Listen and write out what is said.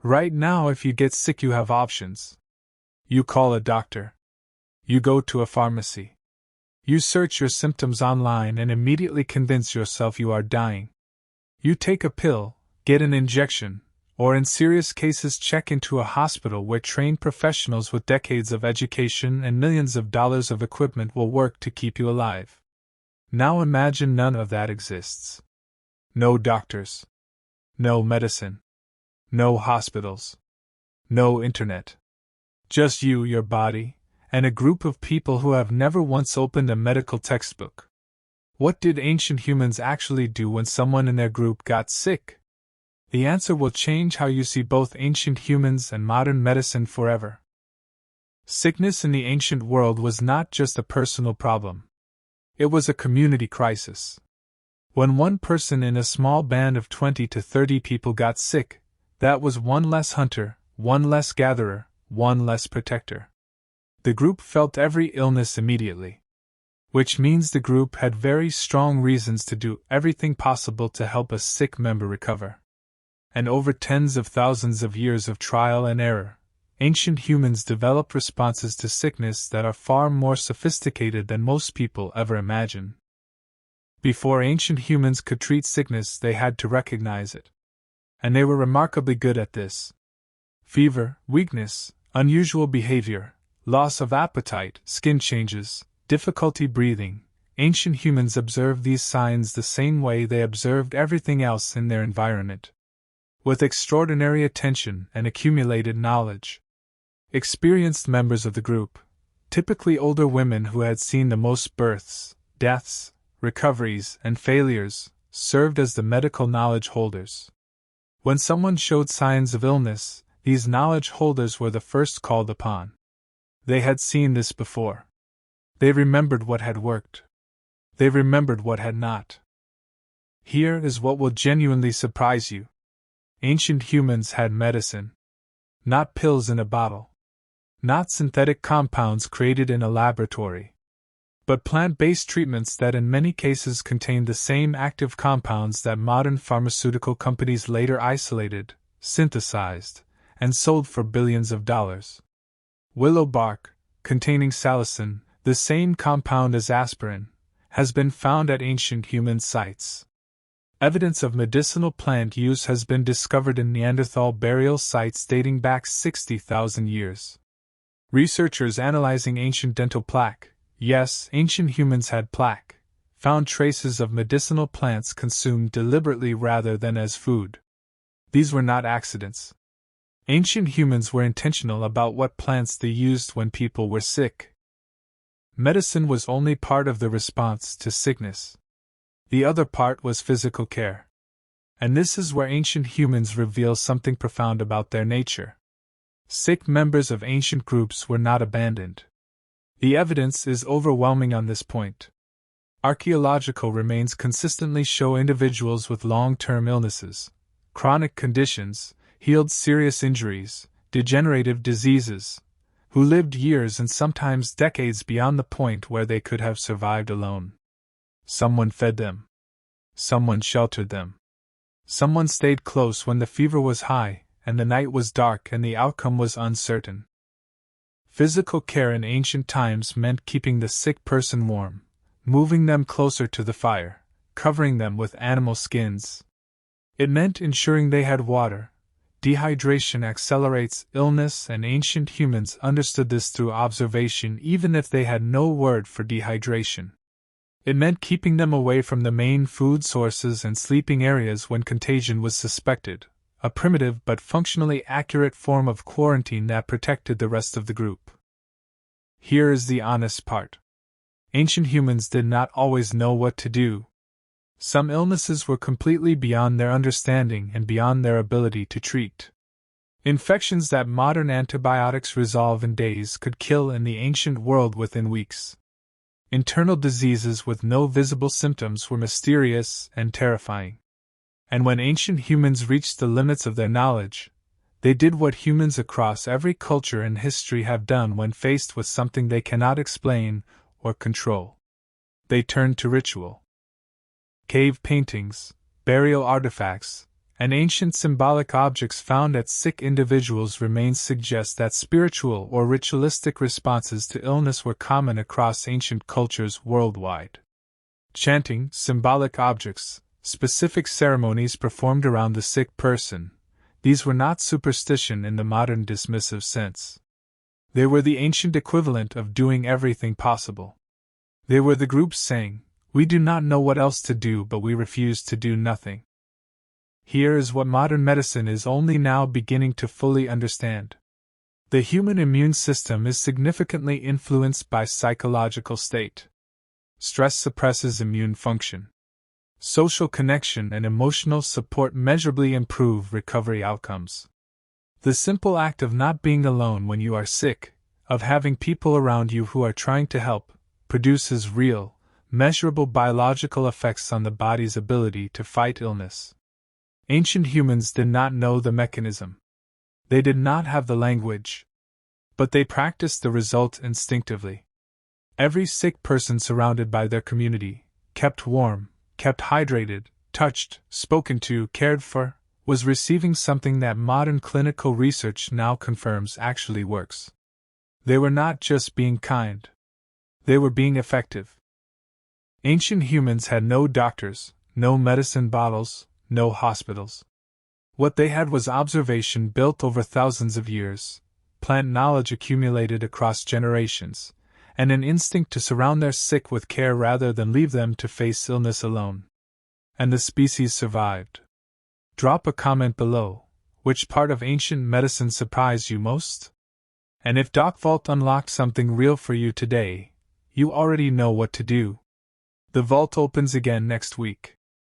Right now, if you get sick, you have options. You call a doctor. You go to a pharmacy. You search your symptoms online and immediately convince yourself you are dying. You take a pill, get an injection, or in serious cases check into a hospital where trained professionals with decades of education and millions of dollars of equipment will work to keep you alive. Now imagine none of that exists. No doctors. No medicine. No hospitals. No internet. Just you, your body, and a group of people who have never once opened a medical textbook. What did ancient humans actually do when someone in their group got sick? The answer will change how you see both ancient humans and modern medicine forever. Sickness in the ancient world was not just a personal problem. It was a community crisis. When one person in a small band of 20 to 30 people got sick, that was one less hunter, one less gatherer, one less protector. The group felt every illness immediately. Which means the group had very strong reasons to do everything possible to help a sick member recover. And over tens of thousands of years of trial and error, ancient humans developed responses to sickness that are far more sophisticated than most people ever imagine. Before ancient humans could treat sickness, they had to recognize it. And they were remarkably good at this. Fever, weakness, unusual behavior, loss of appetite, skin changes, difficulty breathing. Ancient humans observed these signs the same way they observed everything else in their environment. With extraordinary attention and accumulated knowledge. Experienced members of the group, typically older women who had seen the most births, deaths, recoveries, and failures, served as the medical knowledge holders. When someone showed signs of illness, these knowledge holders were the first called upon. They had seen this before. They remembered what had worked. They remembered what had not. Here is what will genuinely surprise you. Ancient humans had medicine. Not pills in a bottle. Not synthetic compounds created in a laboratory. But plant-based treatments that in many cases contained the same active compounds that modern pharmaceutical companies later isolated, synthesized, and sold for billions of dollars. Willow bark, containing salicin, the same compound as aspirin, has been found at ancient human sites. Evidence of medicinal plant use has been discovered in Neanderthal burial sites dating back 60,000 years. Researchers analyzing ancient dental plaque, yes, ancient humans had plaque, found traces of medicinal plants consumed deliberately rather than as food. These were not accidents. Ancient humans were intentional about what plants they used when people were sick. Medicine was only part of the response to sickness. The other part was physical care. And this is where ancient humans reveal something profound about their nature. Sick members of ancient groups were not abandoned. The evidence is overwhelming on this point. Archaeological remains consistently show individuals with long-term illnesses, chronic conditions, healed serious injuries, degenerative diseases, who lived years and sometimes decades beyond the point where they could have survived alone. Someone fed them. Someone sheltered them. Someone stayed close when the fever was high, and the night was dark and the outcome was uncertain. Physical care in ancient times meant keeping the sick person warm, moving them closer to the fire, covering them with animal skins. It meant ensuring they had water. Dehydration accelerates illness, and ancient humans understood this through observation even if they had no word for dehydration. It meant keeping them away from the main food sources and sleeping areas when contagion was suspected, a primitive but functionally accurate form of quarantine that protected the rest of the group. Here is the honest part. Ancient humans did not always know what to do. Some illnesses were completely beyond their understanding and beyond their ability to treat. Infections that modern antibiotics resolve in days could kill in the ancient world within weeks. Internal diseases with no visible symptoms were mysterious and terrifying. And when ancient humans reached the limits of their knowledge, they did what humans across every culture and history have done when faced with something they cannot explain or control. They turned to ritual. Cave paintings, burial artifacts, and ancient symbolic objects found at sick individuals' remains suggest that spiritual or ritualistic responses to illness were common across ancient cultures worldwide. Chanting, symbolic objects, specific ceremonies performed around the sick person, these were not superstition in the modern dismissive sense. They were the ancient equivalent of doing everything possible. They were the groups saying, "We do not know what else to do, but we refuse to do nothing." Here is what modern medicine is only now beginning to fully understand. The human immune system is significantly influenced by psychological state. Stress suppresses immune function. Social connection and emotional support measurably improve recovery outcomes. The simple act of not being alone when you are sick, of having people around you who are trying to help, produces real, measurable biological effects on the body's ability to fight illness. Ancient humans did not know the mechanism. They did not have the language. But they practiced the result instinctively. Every sick person surrounded by their community, kept warm, kept hydrated, touched, spoken to, cared for, was receiving something that modern clinical research now confirms actually works. They were not just being kind. They were being effective. Ancient humans had no doctors, no medicine bottles, no hospitals. What they had was observation built over thousands of years, plant knowledge accumulated across generations, and an instinct to surround their sick with care rather than leave them to face illness alone. And the species survived. Drop a comment below. Which part of ancient medicine surprised you most? And if DocVault unlocked something real for you today, you already know what to do. The vault opens again next week.